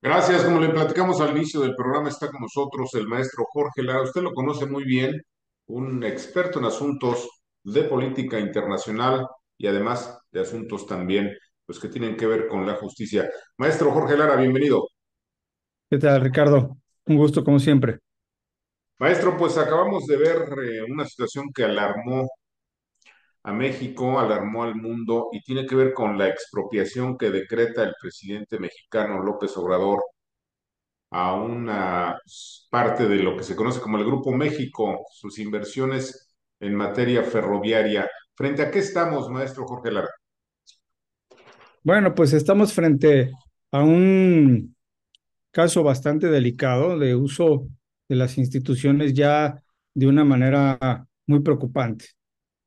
Gracias, como le platicamos al inicio del programa, está con nosotros el maestro Jorge Lara. Usted lo conoce muy bien, un experto en asuntos de política internacional y además de asuntos también, pues que tienen que ver con la justicia. Maestro Jorge Lara, bienvenido. ¿Qué tal, Ricardo? Un gusto como siempre. Maestro, pues acabamos de ver una situación que alarmó a México, alarmó al mundo y tiene que ver con la expropiación que decreta el presidente mexicano López Obrador a una parte de lo que se conoce como el Grupo México, sus inversiones en materia ferroviaria. ¿Frente a qué estamos, maestro Jorge Lara? Bueno, pues estamos frente a un caso bastante delicado de uso de las instituciones ya de una manera muy preocupante.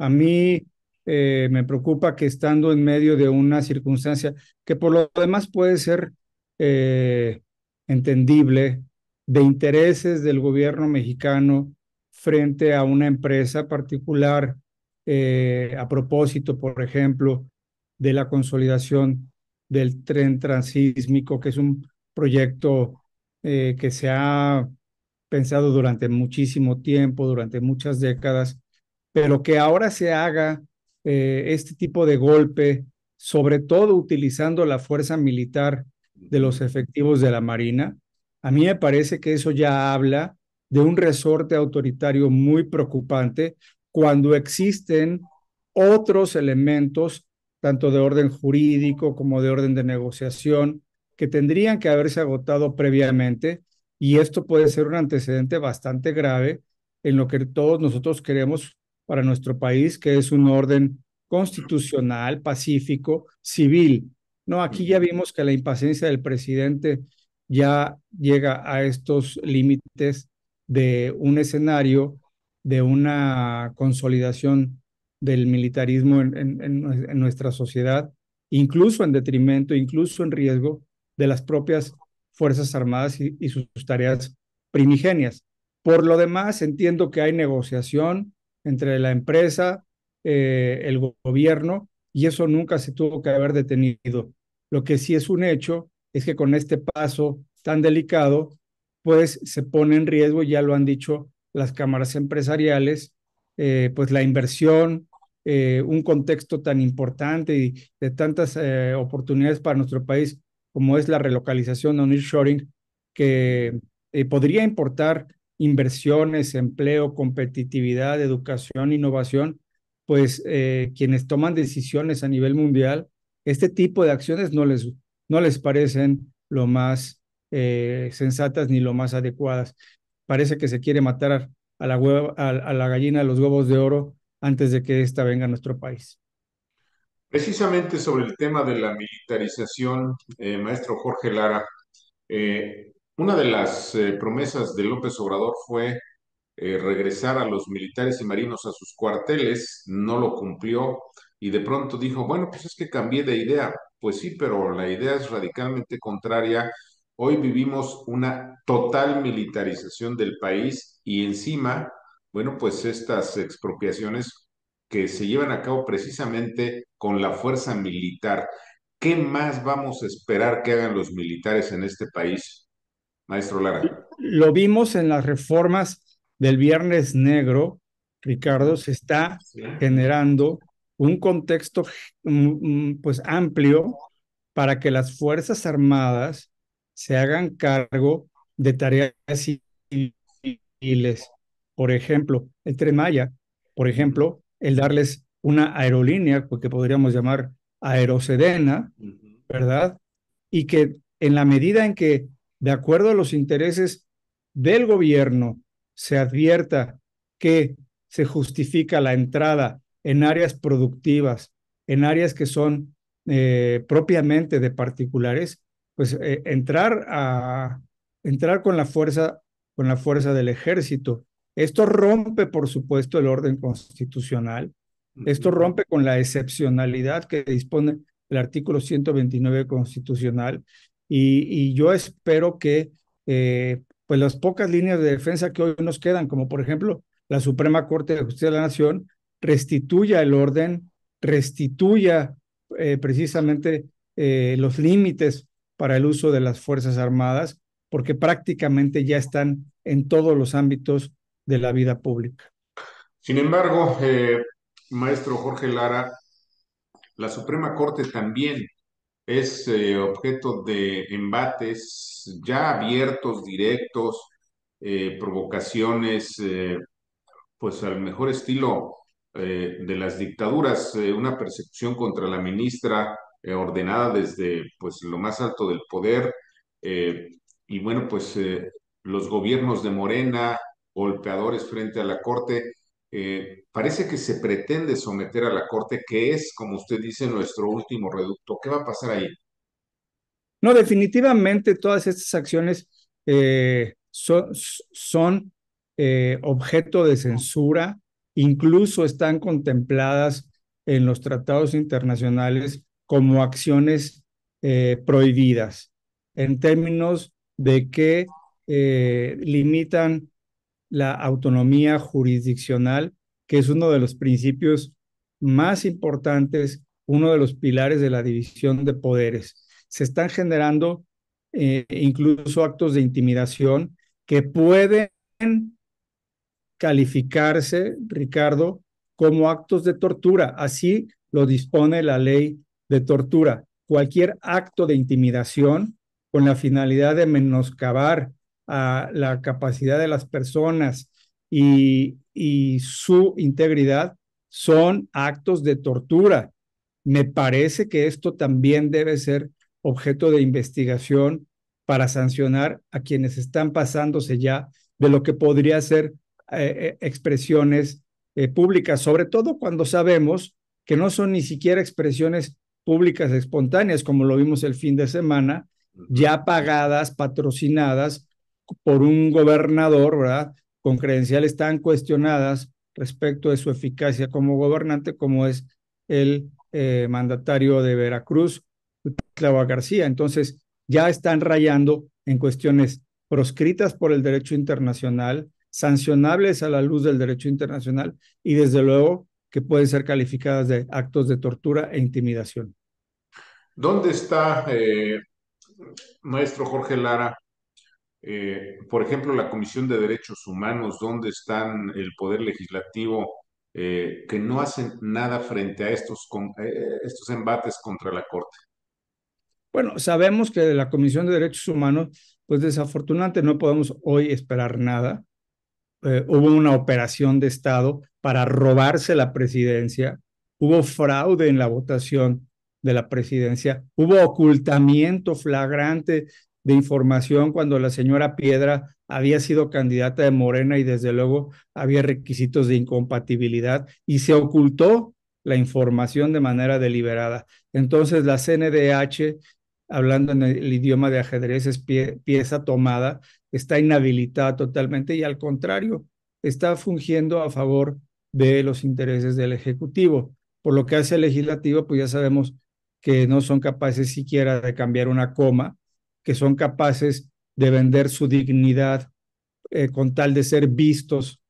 A mí me preocupa que estando en medio de una circunstancia que por lo demás puede ser eh, entendible, de intereses del gobierno mexicano frente a una empresa particular, a propósito, por ejemplo, de la consolidación del tren transísmico, que es un proyecto que se ha pensado durante muchísimo tiempo, durante muchas décadas, pero que ahora se haga este tipo de golpe, sobre todo utilizando la fuerza militar de los efectivos de la Marina. A mí me parece que eso ya habla de un resorte autoritario muy preocupante cuando existen otros elementos, tanto de orden jurídico como de orden de negociación, que tendrían que haberse agotado previamente, y esto puede ser un antecedente bastante grave en lo que todos nosotros queremos para nuestro país, que es un orden constitucional, pacífico, civil. No, aquí ya vimos que la impaciencia del presidente ya llega a estos límites de un escenario de una consolidación del militarismo en nuestra sociedad, incluso en detrimento, incluso en riesgo de las propias Fuerzas Armadas y sus tareas primigenias. Por lo demás, entiendo que hay negociación entre la empresa, el gobierno, y eso nunca se tuvo que haber detenido. Lo que sí es un hecho es que con este paso tan delicado, pues se pone en riesgo, ya lo han dicho las cámaras empresariales, pues la inversión, un contexto tan importante y de tantas oportunidades para nuestro país como es la relocalización o nearshoring, que podría importar inversiones, empleo, competitividad, educación, innovación, pues quienes toman decisiones a nivel mundial, este tipo de acciones no les parecen lo más sensatas ni lo más adecuadas. Parece que se quiere matar a la gallina de los huevos de oro antes de que ésta venga a nuestro país. Precisamente sobre el tema de la militarización, maestro Jorge Lara, una de las promesas de López Obrador fue regresar a los militares y marinos a sus cuarteles, no lo cumplió y de pronto dijo, bueno, pues es que cambié de idea. Pues sí, pero la idea es radicalmente contraria. Hoy vivimos una total militarización del país y encima, bueno, pues estas expropiaciones que se llevan a cabo precisamente con la fuerza militar. ¿Qué más vamos a esperar que hagan los militares en este país, maestro Lara? Lo vimos en las reformas del Viernes Negro, Ricardo, Ujú. se está Sí. generando un contexto pues amplio para que las Fuerzas Armadas se hagan cargo de tareas civiles. Por ejemplo, el Tren Maya, por Ujú. ejemplo, el darles una aerolínea, que podríamos llamar Aerosedena, Ujú. ¿verdad? Y que en la medida en que, de acuerdo a los intereses del gobierno, se advierta que se justifica la entrada en áreas productivas, en áreas que son propiamente de particulares, pues entrar con la fuerza del ejército. Esto rompe, por supuesto, el orden constitucional. Esto Ujú. rompe con la excepcionalidad que dispone el artículo 129 constitucional, y yo espero que pues las pocas líneas de defensa que hoy nos quedan, como por ejemplo la Suprema Corte de Justicia de la Nación, restituya el orden, restituya precisamente los límites para el uso de las Fuerzas Armadas, porque prácticamente ya están en todos los ámbitos de la vida pública. Sin embargo, maestro Jorge Lara, la Suprema Corte también es objeto de embates ya abiertos, directos, provocaciones, pues al mejor estilo de las dictaduras, una persecución contra la ministra ordenada desde pues lo más alto del poder, eh, y bueno, pues los gobiernos de Morena, golpeadores frente a la Corte. Parece que se pretende someter a la Corte, que es, como usted dice, nuestro último reducto. ¿Qué va a pasar ahí? No, definitivamente todas estas acciones son objeto de censura, incluso están contempladas en los tratados internacionales como acciones prohibidas, en términos de que limitan la autonomía jurisdiccional, que es uno de los principios más importantes, uno de los pilares de la división de poderes. Se están generando incluso actos de intimidación que pueden calificarse, Ricardo, como actos de tortura. Así lo dispone la ley de tortura. Cualquier acto de intimidación con la finalidad de menoscabar a la capacidad de las personas y su integridad son actos de tortura. Me parece que esto también debe ser objeto de investigación para sancionar a quienes están pasándose ya de lo que podría ser expresiones públicas, sobre todo cuando sabemos que no son ni siquiera expresiones públicas espontáneas, como lo vimos el fin de semana, Ujú. ya pagadas, patrocinadas por un gobernador, ¿verdad? Con credenciales tan cuestionadas respecto de su eficacia como gobernante, como es el mandatario de Veracruz, Claudia García. Entonces, ya están rayando en cuestiones proscritas por el derecho internacional, sancionables a la luz del derecho internacional y desde luego que pueden ser calificadas de actos de tortura e intimidación. ¿Dónde está, maestro Jorge Lara, por ejemplo, la Comisión de Derechos Humanos? ¿Dónde están el Poder Legislativo, que no hacen nada frente a estos embates contra la Corte? Bueno, sabemos que de la Comisión de Derechos Humanos, pues desafortunadamente no podemos hoy esperar nada. Hubo una operación de Estado para robarse la presidencia, hubo fraude en la votación de la presidencia, hubo ocultamiento flagrante de información cuando la señora Piedra había sido candidata de Morena y desde luego había requisitos de incompatibilidad y se ocultó la información de manera deliberada. Entonces la CNDH, hablando en el idioma de ajedrez, es pieza tomada, está inhabilitada totalmente y al contrario, está fungiendo a favor de los intereses del Ejecutivo. Por lo que hace el Legislativo, pues ya sabemos que no son capaces siquiera de cambiar una coma, que son capaces de vender su dignidad con tal de ser vistos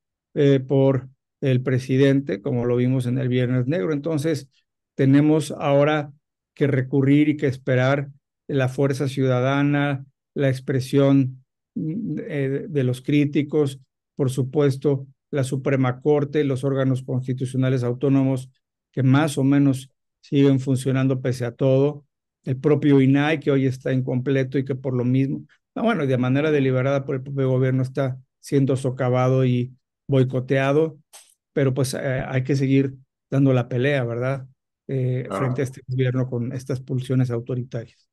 por el presidente, como lo vimos en el Viernes Negro. Entonces, tenemos ahora que recurrir y que esperar la fuerza ciudadana, la expresión de los críticos, por supuesto, la Suprema Corte, los órganos constitucionales autónomos que más o menos siguen funcionando pese a todo, el propio INAI que hoy está incompleto y que por lo mismo, bueno, de manera deliberada por el propio gobierno está siendo socavado y boicoteado, pero pues hay que seguir dando la pelea, ¿verdad? Frente a Claro. este gobierno con estas pulsiones autoritarias.